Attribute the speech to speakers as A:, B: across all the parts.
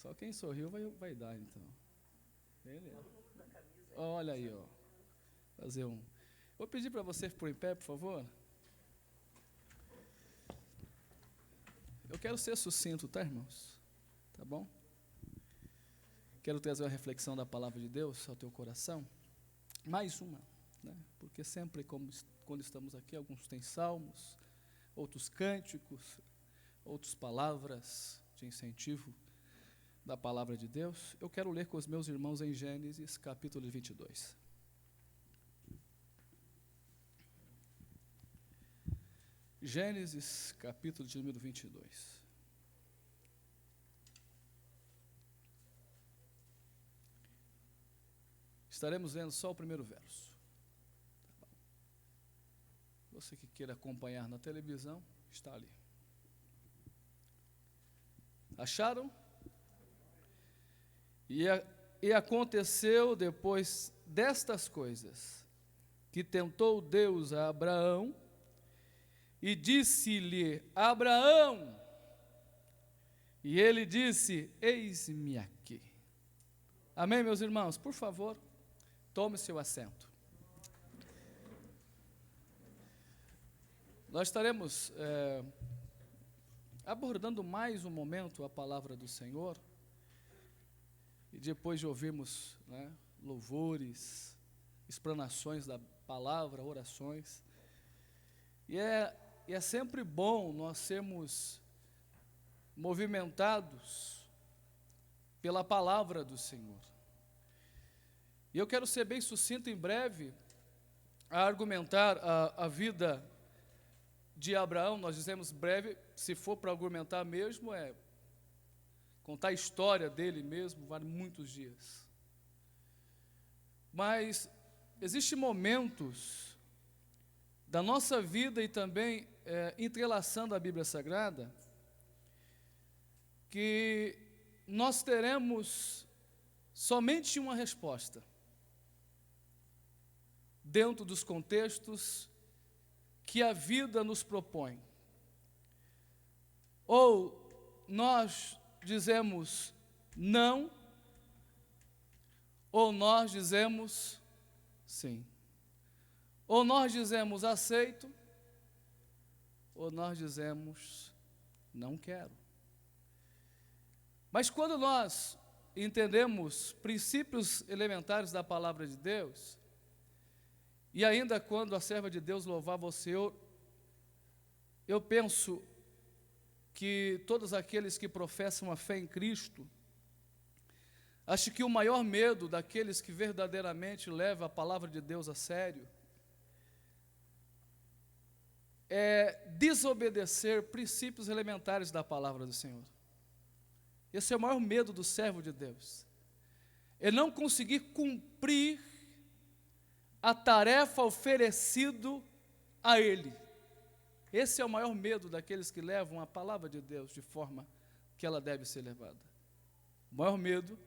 A: Só quem sorriu vai dar, então. Beleza. Olha aí, ó. Fazer um. Vou pedir para você pôr em pé, por favor. Eu quero ser sucinto, tá, irmãos? Tá bom? Quero trazer uma reflexão da palavra de Deus ao teu coração. Mais uma, né? Porque sempre, quando estamos aqui, alguns têm salmos, outros cânticos, outras palavras de incentivo da palavra de Deus. Eu quero ler com os meus irmãos em Gênesis, capítulo 22. Gênesis, capítulo de número 22. Estaremos lendo só o primeiro verso. Você que queira acompanhar na televisão, está ali. Acharam? E aconteceu depois destas coisas, que tentou Deus a Abraão, e disse-lhe: Abraão, e ele disse: eis-me aqui. Amém, meus irmãos? Por favor, tome seu assento. Nós estaremos abordando mais um momento a palavra do Senhor, e depois de ouvirmos, né, louvores, explanações da palavra, orações, e é sempre bom nós sermos movimentados pela palavra do Senhor. E eu quero ser bem sucinto em breve, a argumentar a vida de Abraão. Nós dizemos breve, se for para argumentar mesmo, contar a história dele mesmo, vale muitos dias. Mas existem momentos da nossa vida e também entrelaçando a Bíblia Sagrada, que nós teremos somente uma resposta, dentro dos contextos que a vida nos propõe. Ou nós dizemos não, ou nós dizemos sim. Ou nós dizemos aceito, ou nós dizemos não quero. Mas quando nós entendemos princípios elementares da palavra de Deus, e ainda quando a serva de Deus louvava o Senhor, eu penso que todos aqueles que professam a fé em Cristo, acho que o maior medo daqueles que verdadeiramente levam a palavra de Deus a sério é desobedecer princípios elementares da palavra do Senhor. Esse é o maior medo do servo de Deus, é não conseguir cumprir a tarefa oferecida a ele. Esse é o maior medo daqueles que levam a palavra de Deus de forma que ela deve ser levada. O maior medo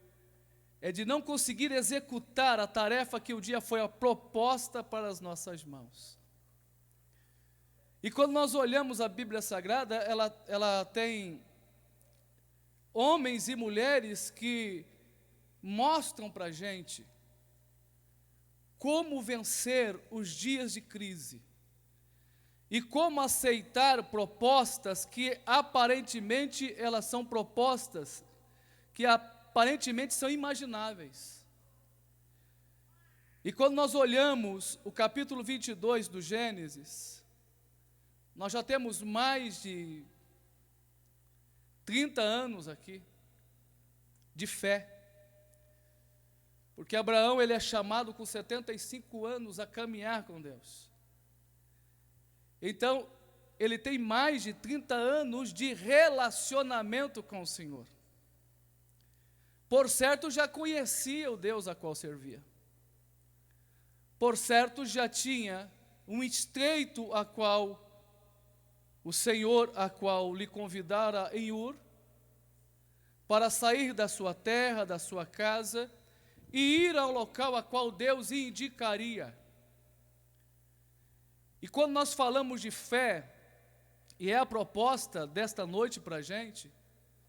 A: é de não conseguir executar a tarefa que um dia foi proposta para as nossas mãos. E quando nós olhamos a Bíblia Sagrada, ela tem homens e mulheres que mostram para a gente como vencer os dias de crise e como aceitar propostas que aparentemente elas são propostas que aparentemente são imagináveis. E quando nós olhamos o capítulo 22 do Gênesis, nós já temos mais de 30 anos aqui de fé. Porque Abraão, ele é chamado com 75 anos a caminhar com Deus. Então, ele tem mais de 30 anos de relacionamento com o Senhor. Por certo, já conhecia o Deus a qual servia. Por certo, já tinha um estreito a qual o Senhor, a qual lhe convidara em Ur, para sair da sua terra, da sua casa, e ir ao local a qual Deus indicaria. E quando nós falamos de fé, e é a proposta desta noite para a gente,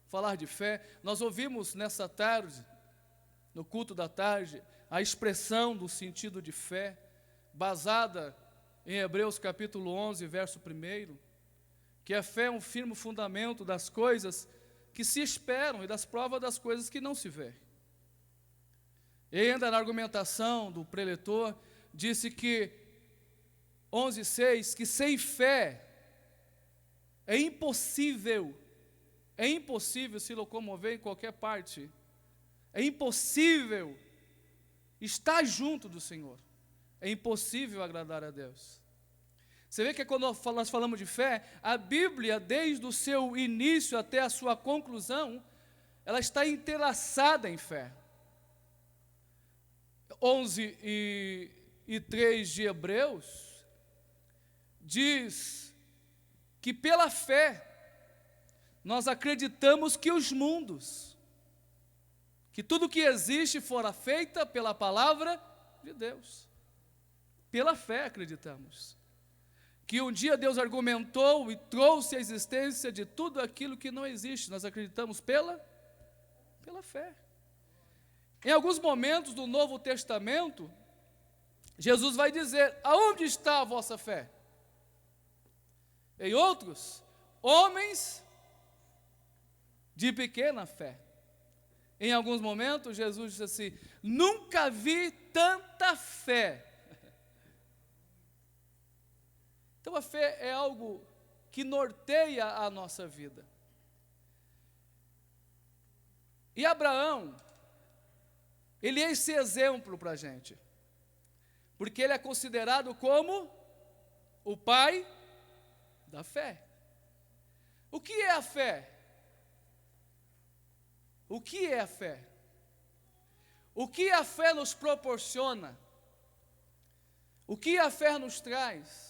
A: falar de fé. Nós ouvimos nessa tarde, no culto da tarde, a expressão do sentido de fé, basada em Hebreus capítulo 11, verso 1, que a fé é um firme fundamento das coisas que se esperam e das provas das coisas que não se vê. E ainda na argumentação do preletor, disse que 11:6, que sem fé é impossível se locomover em qualquer parte, é impossível estar junto do Senhor, é impossível agradar a Deus. Você vê que quando nós falamos de fé, a Bíblia, desde o seu início até a sua conclusão, ela está entrelaçada em fé. 11:3 de Hebreus diz que pela fé nós acreditamos que os mundos, que tudo que existe fora feita pela palavra de Deus. Pela fé acreditamos que um dia Deus argumentou e trouxe a existência de tudo aquilo que não existe. Nós acreditamos pela fé. Em alguns momentos do Novo Testamento, Jesus vai dizer: aonde está a vossa fé? Em outros, homens de pequena fé. Em alguns momentos, Jesus disse assim: nunca vi tanta fé. Então a fé é algo que norteia a nossa vida. E Abraão, ele é esse exemplo para a gente, porque ele é considerado como o pai da fé. O que é a fé? O que é a fé? O que a fé nos proporciona? O que a fé nos traz?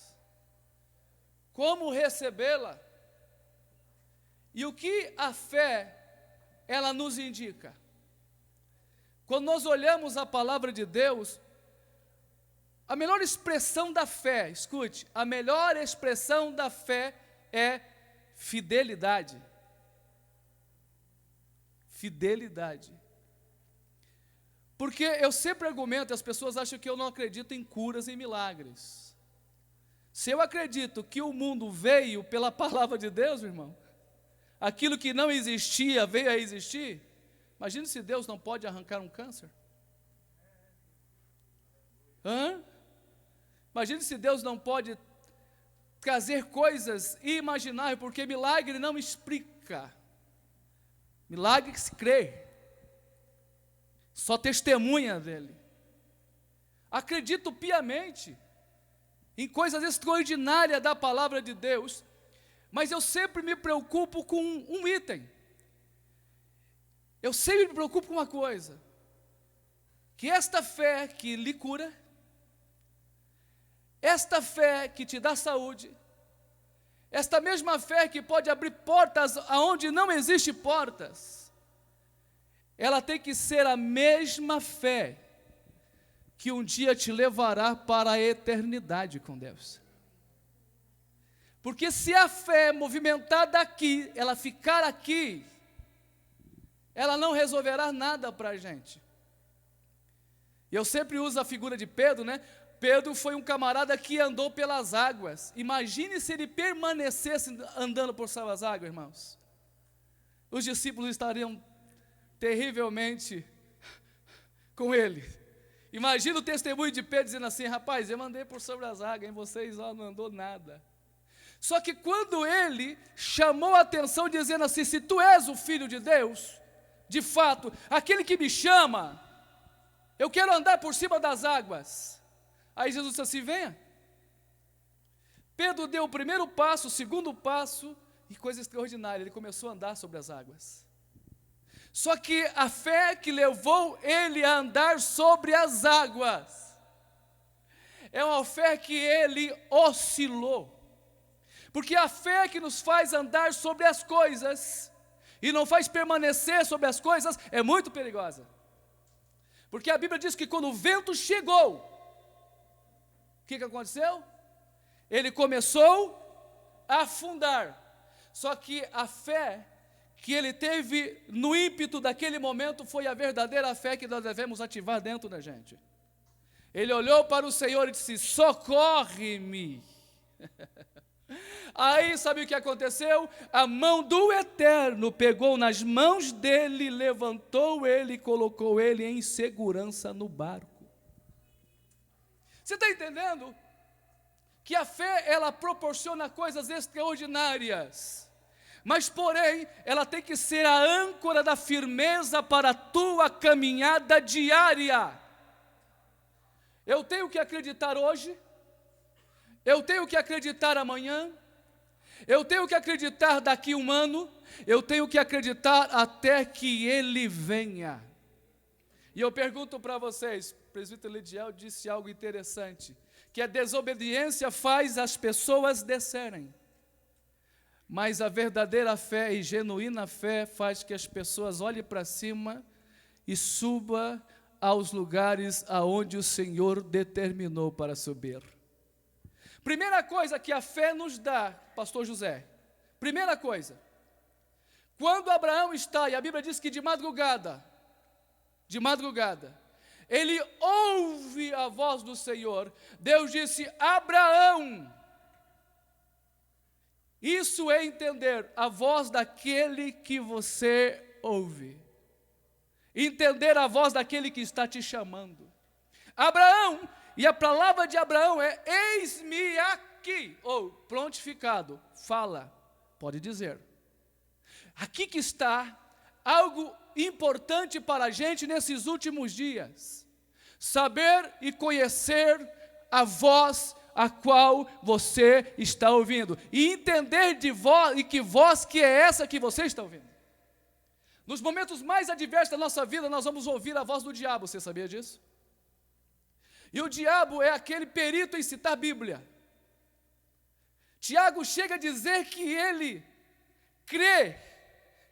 A: Como recebê-la? E o que a fé, ela nos indica? Quando nós olhamos a palavra de Deus, a melhor expressão da fé, escute, a melhor expressão da fé é fidelidade. Fidelidade. Porque eu sempre argumento, as pessoas acham que eu não acredito em curas e milagres. Se eu acredito que o mundo veio pela palavra de Deus, meu irmão, aquilo que não existia veio a existir, imagine se Deus não pode arrancar um câncer. Imagine se Deus não pode trazer coisas inimagináveis, porque milagre não explica. Milagre que se crê, só testemunha dele. Acredito piamente em coisas extraordinárias da palavra de Deus, mas eu sempre me preocupo com um item. Eu sempre me preocupo com uma coisa, que esta fé que lhe cura, esta fé que te dá saúde, esta mesma fé que pode abrir portas aonde não existem portas, ela tem que ser a mesma fé que um dia te levará para a eternidade com Deus. Porque se a fé movimentada aqui, ela ficar aqui, ela não resolverá nada para a gente. E eu sempre uso a figura de Pedro, né? Pedro foi um camarada que andou pelas águas. Imagine se ele permanecesse andando por sobre as águas, irmãos. Os discípulos estariam terrivelmente com ele. Imagina o testemunho de Pedro dizendo assim: rapaz, eu andei por sobre as águas, e vocês não andou nada. Só que quando ele chamou a atenção dizendo assim: se tu és o Filho de Deus, de fato, aquele que me chama, eu quero andar por cima das águas. Aí Jesus disse assim: venha. Pedro deu o primeiro passo, o segundo passo, e coisa extraordinária, ele começou a andar sobre as águas. Só que a fé que levou ele a andar sobre as águas é uma fé que ele oscilou. Porque a fé que nos faz andar sobre as coisas e não faz permanecer sobre as coisas é muito perigosa. Porque a Bíblia diz que quando o vento chegou, o que aconteceu? Ele começou a afundar. Só que a fé que ele teve no ímpeto daquele momento foi a verdadeira fé que nós devemos ativar dentro da gente. Ele olhou para o Senhor e disse: socorre-me. Aí sabe o que aconteceu? A mão do Eterno pegou nas mãos dele, levantou ele e colocou ele em segurança no barco. Você está entendendo? Que a fé, ela proporciona coisas extraordinárias, mas porém, ela tem que ser a âncora da firmeza para a tua caminhada diária. Eu tenho que acreditar hoje, eu tenho que acreditar amanhã, eu tenho que acreditar daqui um ano, eu tenho que acreditar até que Ele venha. E eu pergunto para vocês, o presbítero Lidiel disse algo interessante, que a desobediência faz as pessoas descerem, mas a verdadeira fé e genuína fé faz que as pessoas olhem para cima e subam aos lugares aonde o Senhor determinou para subir. Primeira coisa que a fé nos dá, pastor José, primeira coisa, quando Abraão está, e a Bíblia diz que de madrugada, ele ouve a voz do Senhor. Deus disse: Abraão. Isso é entender a voz daquele que você ouve, entender a voz daquele que está te chamando. Abraão, e a palavra de Abraão é: eis-me aqui, ou prontificado, fala, pode dizer. Aqui que está algo importante para a gente nesses últimos dias, saber e conhecer a voz a qual você está ouvindo, e entender de voz, e que voz que é essa que você está ouvindo. Nos momentos mais adversos da nossa vida, nós vamos ouvir a voz do diabo, você sabia disso? E o diabo é aquele perito em citar Bíblia. Tiago chega a dizer que ele crê,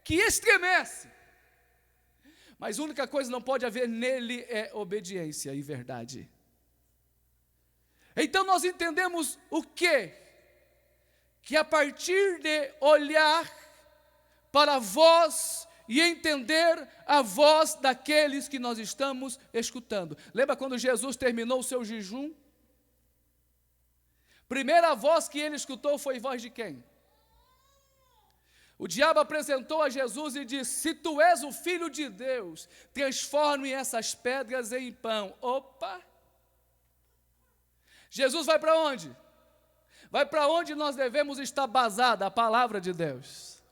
A: que estremece, mas a única coisa que não pode haver nele é obediência e verdade. Então nós entendemos o quê? Que a partir de olhar para a voz e entender a voz daqueles que nós estamos escutando. Lembra quando Jesus terminou o seu jejum? Primeira voz que ele escutou foi voz de quem? O diabo apresentou a Jesus e disse: se tu és o Filho de Deus, transforme essas pedras em pão. Opa! Jesus vai para onde? Vai para onde nós devemos estar basada, a palavra de Deus.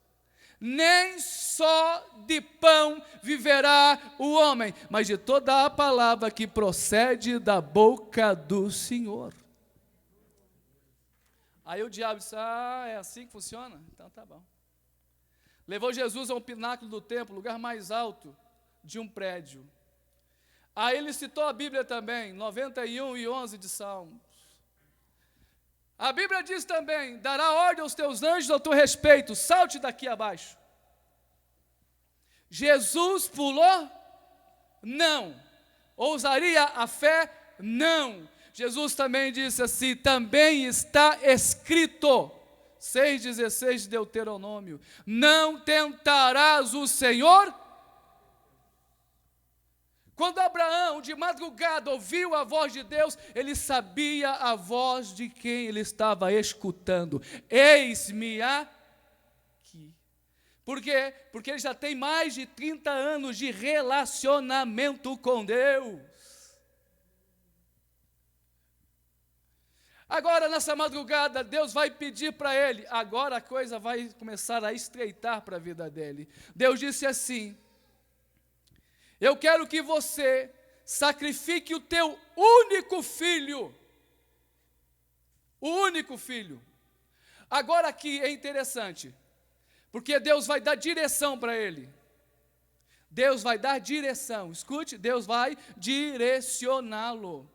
A: Nem só de pão viverá o homem, mas de toda a palavra que procede da boca do Senhor. Aí o diabo disse: ah, é assim que funciona? Então tá bom. Levou Jesus a um pináculo do templo, lugar mais alto de um prédio. Aí ele citou a Bíblia também, 91:11 de Salmos. A Bíblia diz também: dará ordem aos teus anjos ao teu respeito, salte daqui abaixo. Jesus pulou? Não. Ousaria a fé? Não. Jesus também disse assim: também está escrito, 6,16 de Deuteronômio, não tentarás o Senhor. Quando Abraão, de madrugada, ouviu a voz de Deus, ele sabia a voz de quem ele estava escutando. Eis-me aqui. Por quê? Porque ele já tem mais de 30 anos de relacionamento com Deus. Agora, nessa madrugada, Deus vai pedir para ele, agora a coisa vai começar a estreitar para a vida dele. Deus disse assim: eu quero que você sacrifique o teu único filho. O único filho. Agora aqui é interessante, porque Deus vai dar direção para ele. Deus vai dar direção, escute, Deus vai direcioná-lo.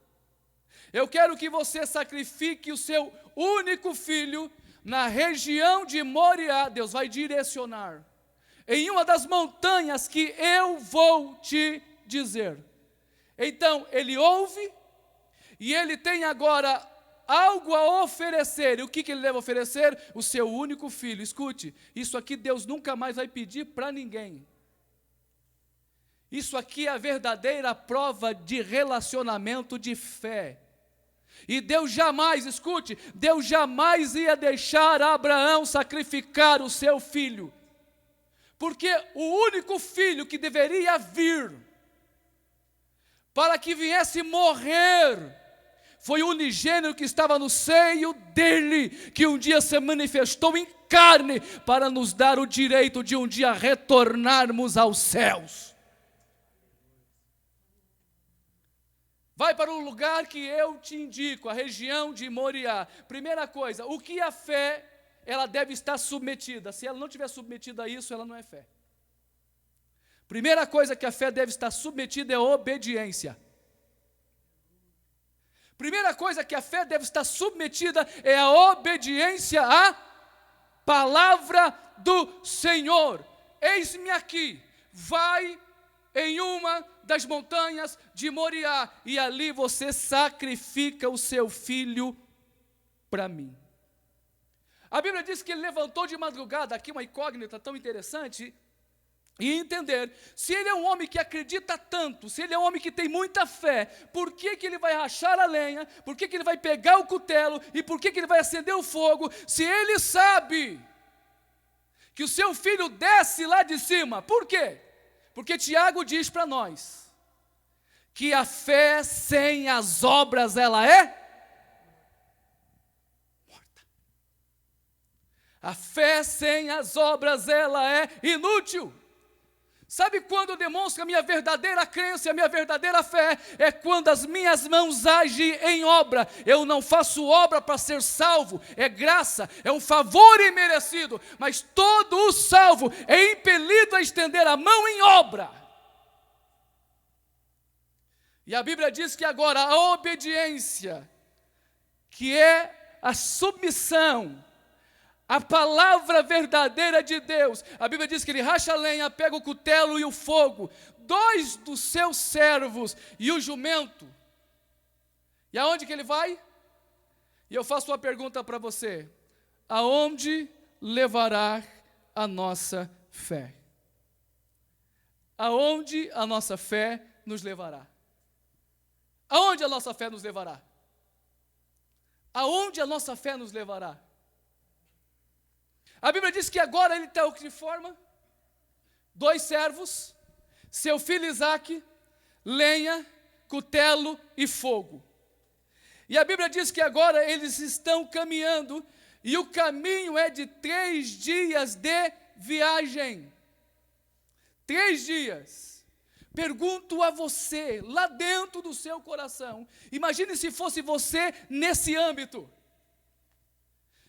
A: Eu quero que você sacrifique o seu único filho na região de Moriá. Deus vai direcionar. Em uma das montanhas que eu vou te dizer. Então, ele ouve, e ele tem agora algo a oferecer. E o que ele deve oferecer? O seu único filho. Escute, isso aqui Deus nunca mais vai pedir para ninguém. Isso aqui é a verdadeira prova de relacionamento de fé. E Deus jamais, escute, Deus jamais ia deixar Abraão sacrificar o seu filho. Porque o único filho que deveria vir, para que viesse morrer, foi o unigênito que estava no seio dele, que um dia se manifestou em carne, para nos dar o direito de um dia retornarmos aos céus. Vai para o lugar que eu te indico, a região de Moriá. Primeira coisa, o que a fé, ela deve estar submetida. Se ela não estiver submetida a isso, ela não é fé. Primeira coisa que a fé deve estar submetida é a obediência. Primeira coisa que a fé deve estar submetida é a obediência à palavra do Senhor. Eis-me aqui, vai em uma das montanhas de Moriá, e ali você sacrifica o seu filho para mim. A Bíblia diz que ele levantou de madrugada, aqui uma incógnita tão interessante, e entender, se ele é um homem que acredita tanto, se ele é um homem que tem muita fé, por que ele vai rachar a lenha, por que ele vai pegar o cutelo, e por que ele vai acender o fogo, se ele sabe que o seu filho desce lá de cima? Por quê? Porque Tiago diz para nós, que a fé sem as obras, ela é morta. A fé sem as obras, ela é inútil. Sabe quando demonstra a minha verdadeira crença, a minha verdadeira fé? É quando as minhas mãos agem em obra. Eu não faço obra para ser salvo, é graça, é um favor imerecido. Mas todo o salvo é impelido a estender a mão em obra. E a Bíblia diz que agora a obediência, que é a submissão, a palavra verdadeira de Deus. A Bíblia diz que ele racha a lenha, pega o cutelo e o fogo. 2 dos seus servos e o jumento. E aonde que ele vai? E eu faço uma pergunta para você. Aonde levará a nossa fé? Aonde a nossa fé nos levará? Aonde a nossa fé nos levará? Aonde a nossa fé nos levará? A Bíblia diz que agora ele está o que forma? 2 servos, seu filho Isaque, lenha, cutelo e fogo. E a Bíblia diz que agora eles estão caminhando, e o caminho é de 3 dias de viagem. 3 dias. Pergunto a você, lá dentro do seu coração, imagine se fosse você nesse âmbito.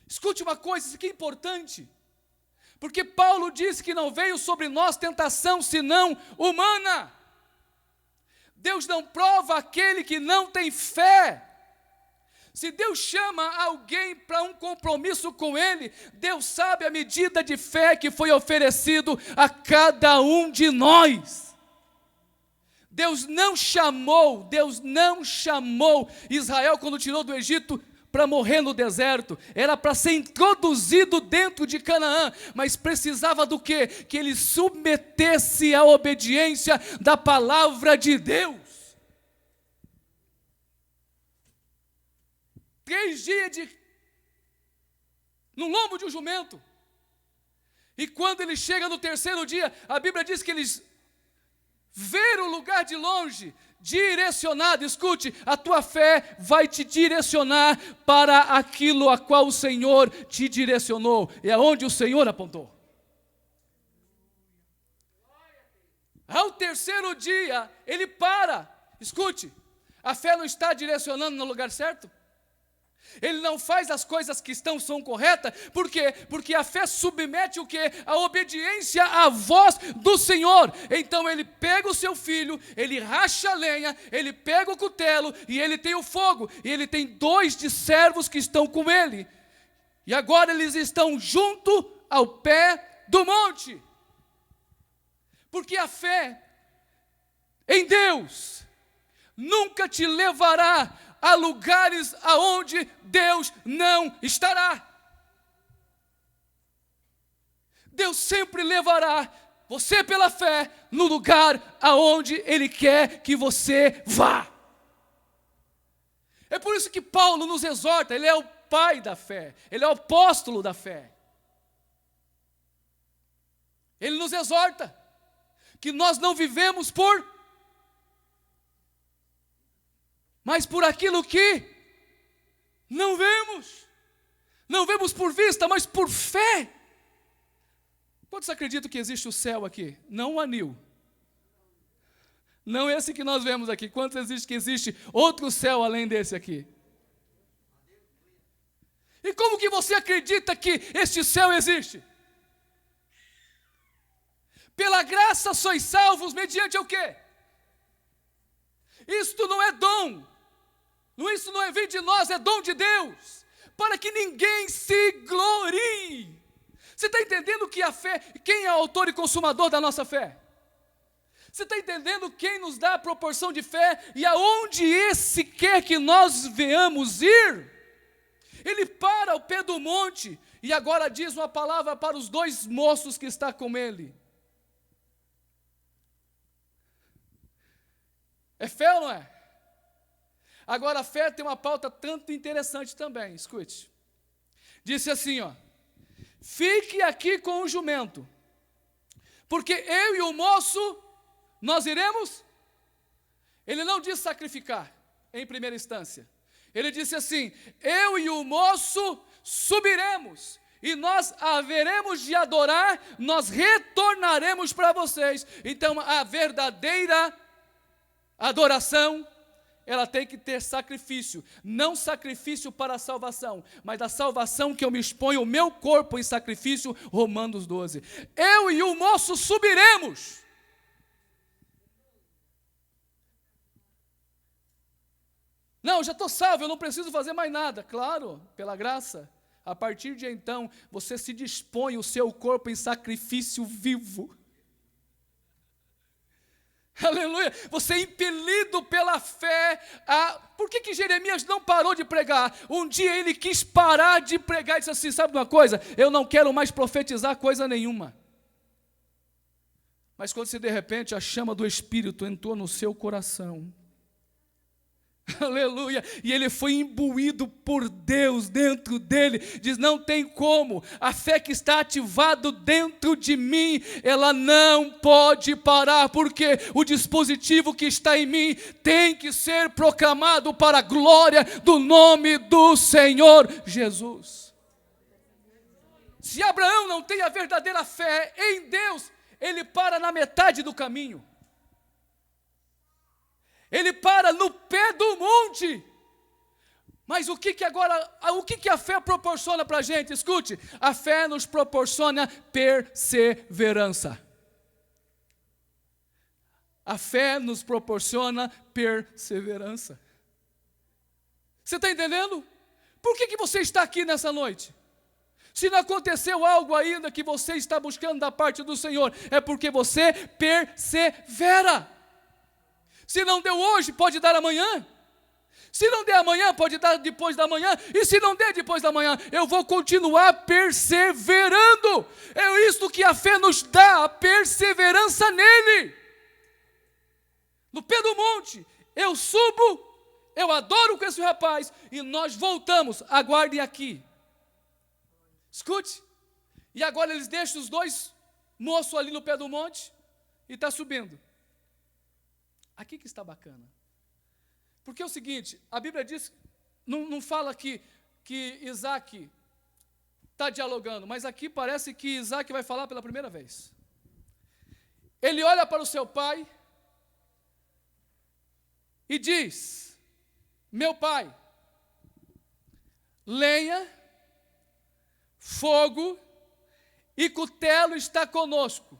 A: Escute uma coisa, isso aqui é importante, porque Paulo disse que não veio sobre nós tentação senão humana. Deus não prova aquele que não tem fé. Se Deus chama alguém para um compromisso com Ele, Deus sabe a medida de fé que foi oferecido a cada um de nós. Deus não chamou Israel quando tirou do Egito para morrer no deserto, era para ser introduzido dentro de Canaã, mas precisava do quê? Que ele submetesse à obediência da palavra de Deus. 3 dias no lombo de um jumento, e quando ele chega no 3º dia, a Bíblia diz que eles ver o lugar de longe, direcionado. Escute, a tua fé vai te direcionar para aquilo a qual o Senhor te direcionou, e aonde o Senhor apontou. Ao 3º dia, ele para. Escute, a fé não está direcionando no lugar certo? Ele não faz as coisas que são corretas. Por quê? Porque a fé submete o quê? A obediência à voz do Senhor. Então ele pega o seu filho, ele racha a lenha, ele pega o cutelo e ele tem o fogo. E ele tem 2 de servos que estão com ele. E agora eles estão junto ao pé do monte. Porque a fé em Deus nunca te levará a lugares aonde Deus não estará. Deus sempre levará você pela fé no lugar aonde Ele quer que você vá. É por isso que Paulo nos exorta, ele é o pai da fé, ele é o apóstolo da fé. Ele nos exorta que nós não vivemos mas por aquilo que não vemos. Não vemos por vista, mas por fé. Quantos acreditam que existe o céu aqui? Não o anil. Não esse que nós vemos aqui. Quantos existe que existe outro céu além desse aqui? E como que você acredita que este céu existe? Pela graça sois salvos mediante o quê? Isto não é dom. Isso não é vir de nós, é dom de Deus. Para que ninguém se glorie. Você está entendendo que a fé, quem é o autor e consumador da nossa fé? Você está entendendo quem nos dá a proporção de fé e aonde esse quer que nós venhamos ir? Ele para ao pé do monte e agora diz uma palavra para os dois moços que estão com ele. É fé ou não é? Agora a fé tem uma pauta tanto interessante também, escute. Disse assim, ó: fique aqui com o jumento, porque eu e o moço, nós iremos. Ele não disse sacrificar, em primeira instância. Ele disse assim: eu e o moço subiremos, e nós haveremos de adorar, nós retornaremos para vocês. Então a verdadeira adoração, ela tem que ter sacrifício, não sacrifício para a salvação, mas da salvação que eu me exponho o meu corpo em sacrifício, Romanos 12. Eu e o moço subiremos. Não, já estou salvo, eu não preciso fazer mais nada. Claro, pela graça, a partir de então, você se dispõe o seu corpo em sacrifício vivo. Aleluia, você é impelido pela fé. Por que Jeremias não parou de pregar? Um dia ele quis parar de pregar e disse assim: sabe uma coisa? Eu não quero mais profetizar coisa nenhuma. Mas quando de repente a chama do Espírito entrou no seu coração, aleluia, e ele foi imbuído por Deus dentro dele, diz: não tem como, a fé que está ativada dentro de mim, ela não pode parar, porque o dispositivo que está em mim tem que ser proclamado para a glória do nome do Senhor Jesus. Se Abraão não tem a verdadeira fé em Deus, ele para na metade do caminho. Ele para no pé do monte. Mas o que a fé proporciona para a gente? Escute, a fé nos proporciona perseverança. A fé nos proporciona perseverança. Você está entendendo? Por que você está aqui nessa noite? Se não aconteceu algo ainda que você está buscando da parte do Senhor, é porque você persevera. Se não deu hoje, pode dar amanhã. Se não der amanhã, pode dar depois da manhã. E se não der depois da manhã, eu vou continuar perseverando. É isso que a fé nos dá, a perseverança nele. No pé do monte, eu subo, eu adoro com esse rapaz, e nós voltamos. Aguardem aqui. Escute. E agora eles deixam os dois moços ali no pé do monte e está subindo. Aqui que está bacana. Porque é o seguinte, a Bíblia diz, não fala que Isaac está dialogando, mas aqui parece que Isaac vai falar pela primeira vez. Ele olha para o seu pai e diz: meu pai, lenha, fogo e cutelo está conosco.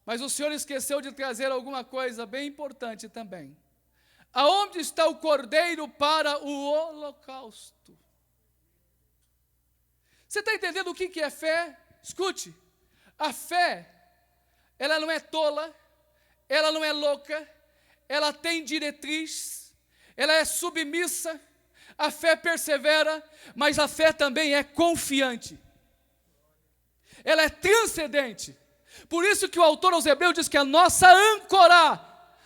A: Mas o Senhor esqueceu de trazer alguma coisa bem importante também. Aonde está o cordeiro para o holocausto? Você está entendendo o que é fé? Escute, a fé, ela não é tola, ela não é louca, ela tem diretriz, ela é submissa, a fé persevera, mas a fé também é confiante. Ela é transcendente. Por isso que o autor aos Hebreus diz que a nossa âncora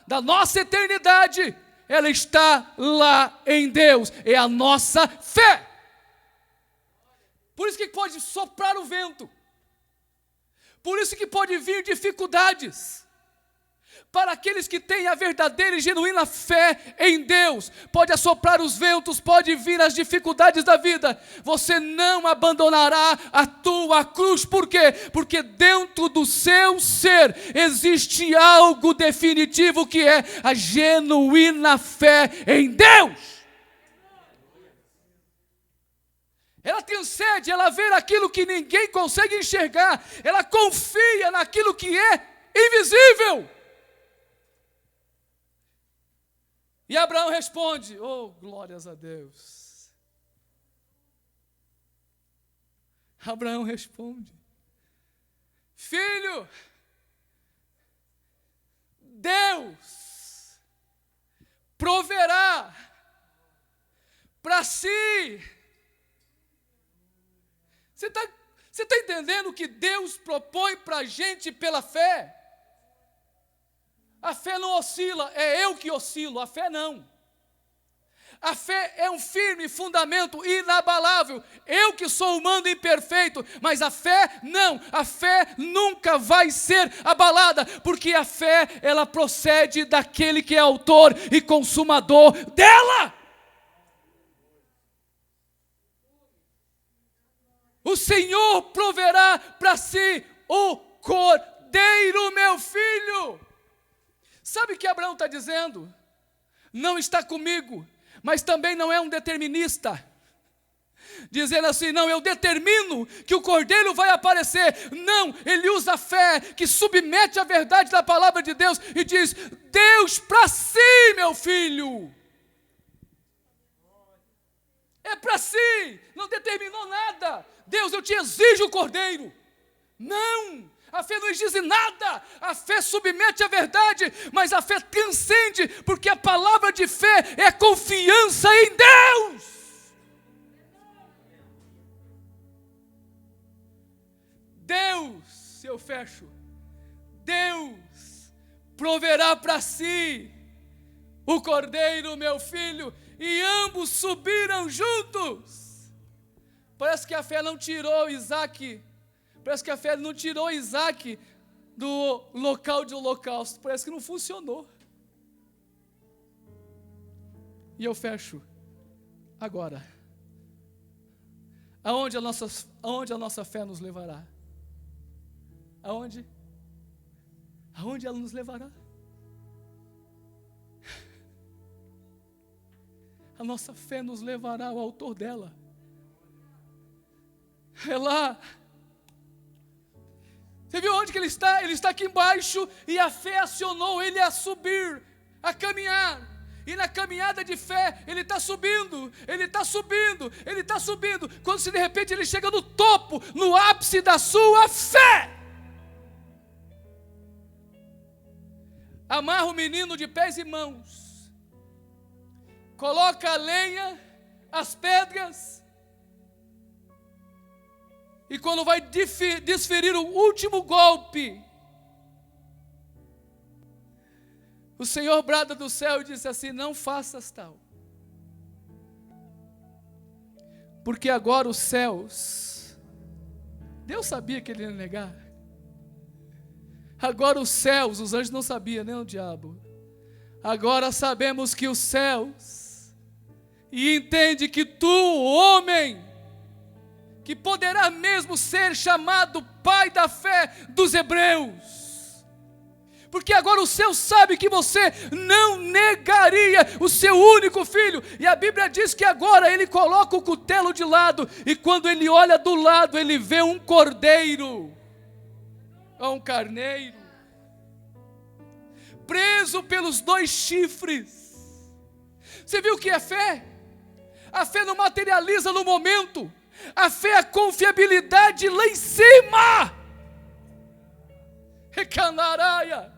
A: da nossa eternidade, ela está lá em Deus, é a nossa fé. Por isso que pode soprar o vento, por isso que pode vir dificuldades. Para aqueles que têm a verdadeira e genuína fé em Deus, pode assoprar os ventos, pode vir as dificuldades da vida, você não abandonará a tua cruz. Por quê? Porque dentro do seu ser existe algo definitivo, que é a genuína fé em Deus. Ela transcende, ela vê aquilo que ninguém consegue enxergar, ela confia naquilo que é invisível. E Abraão responde, oh, glórias a Deus. Abraão responde, filho, Deus proverá para si. Você está entendendo o que Deus propõe para a gente pela fé? A fé não oscila, é eu que oscilo, a fé não. A fé é um firme fundamento inabalável, eu que sou humano imperfeito, mas a fé não, a fé nunca vai ser abalada, porque a fé, ela procede daquele que é autor e consumador dela. O Senhor proverá para si o cordeiro, meu filho. Sabe o que Abraão está dizendo? Não está comigo, mas também não é um determinista, dizendo assim, não, eu determino que o cordeiro vai aparecer. Não, ele usa a fé, que submete a verdade da palavra de Deus, e diz, Deus para si, meu filho. É para si, não determinou nada. Deus, eu te exijo o cordeiro. Não, a fé não exige nada, a fé submete a verdade, mas a fé transcende, porque a palavra de fé é confiança em Deus. Deus, eu fecho, Deus proverá para si o cordeiro, meu filho, e ambos subiram juntos. Parece que a fé não tirou Isaac, do local de holocausto, parece que não funcionou. E eu fecho agora. Aonde a nossa fé nos levará? Aonde ela nos levará? A nossa fé nos levará ao autor dela. É lá. Você viu onde que ele está? Ele está aqui embaixo, e a fé acionou ele a subir, a caminhar. E na caminhada de fé, ele está subindo, ele está subindo, ele está subindo. Quando se de repente ele chega no topo, no ápice da sua fé. Amarra o menino de pés e mãos, coloca a lenha, as pedras, e quando vai desferir o último golpe, o Senhor brada do céu e disse assim, não faças tal, porque agora os céus, Deus sabia que ele ia negar, agora os céus, os anjos não sabiam, nem o diabo, agora sabemos que os céus, e entende que tu, homem, que poderá mesmo ser chamado pai da fé dos hebreus, porque agora o céu sabe que você não negaria o seu único filho, e a Bíblia diz que agora ele coloca o cutelo de lado, e quando ele olha do lado, ele vê um cordeiro, ou um carneiro, preso pelos 2 chifres. Você viu o que é fé? A fé não materializa no momento, a fé é a confiabilidade lá em cima. Recanaraia.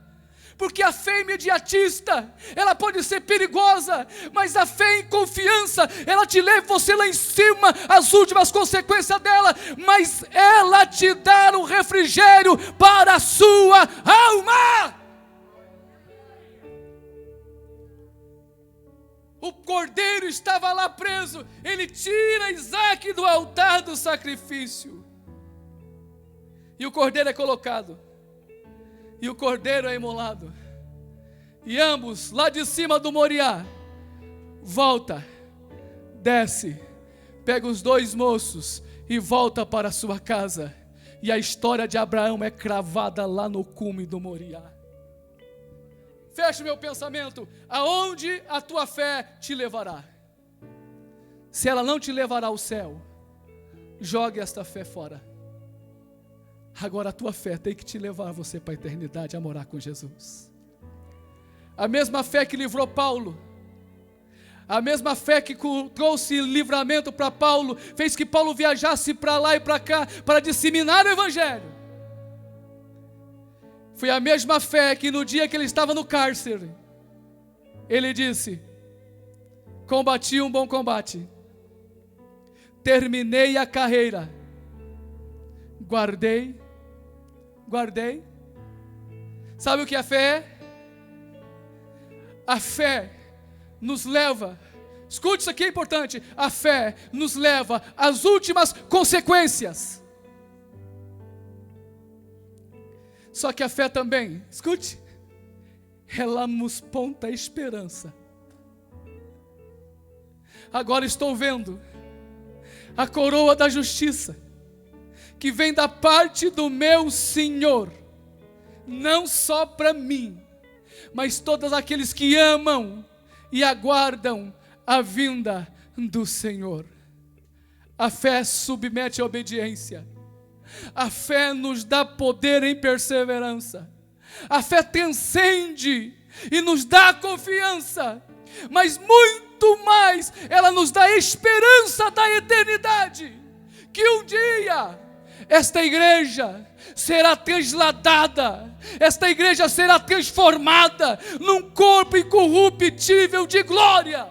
A: porque a fé imediatista, ela pode ser perigosa, mas a fé em confiança, ela te leva você lá em cima, as últimas consequências dela, mas ela te dá um refrigério para a sua alma. O cordeiro estava lá preso, ele tira Isaac do altar do sacrifício, e o cordeiro é colocado, e o cordeiro é imolado, e ambos lá de cima do Moriá, volta, desce, pega os dois moços e volta para a sua casa, e a história de Abraão é cravada lá no cume do Moriá. Feche meu pensamento, aonde a tua fé te levará? Se ela não te levará ao céu, jogue esta fé fora. Agora a tua fé tem que te levar você para a eternidade, a morar com Jesus. A mesma fé que livrou Paulo, a mesma fé que trouxe livramento para Paulo, fez que Paulo viajasse para lá e para cá, para disseminar o evangelho. Foi a mesma fé que no dia que ele estava no cárcere, ele disse: combati um bom combate, terminei a carreira, guardei. Sabe o que a fé é? A fé nos leva, escute, isso aqui é importante, a fé nos leva às últimas consequências. Só que a fé também, escute, ela nos ponta a esperança. Agora estou vendo a coroa da justiça, que vem da parte do meu Senhor, não só para mim, mas todos aqueles que amam e aguardam a vinda do Senhor. A fé submete à obediência. A fé nos dá poder em perseverança. A fé transcende e nos dá confiança, mas muito mais, ela nos dá esperança da eternidade, que um dia esta igreja será transladada, esta igreja será transformada num corpo incorruptível de glória.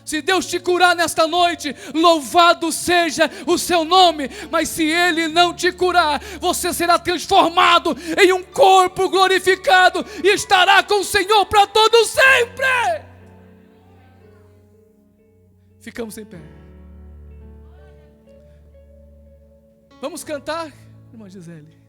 A: Se Deus te curar nesta noite, louvado seja o seu nome, mas se Ele não te curar, você será transformado em um corpo glorificado e estará com o Senhor para todo sempre. Ficamos em pé. Vamos cantar, irmã Gisele.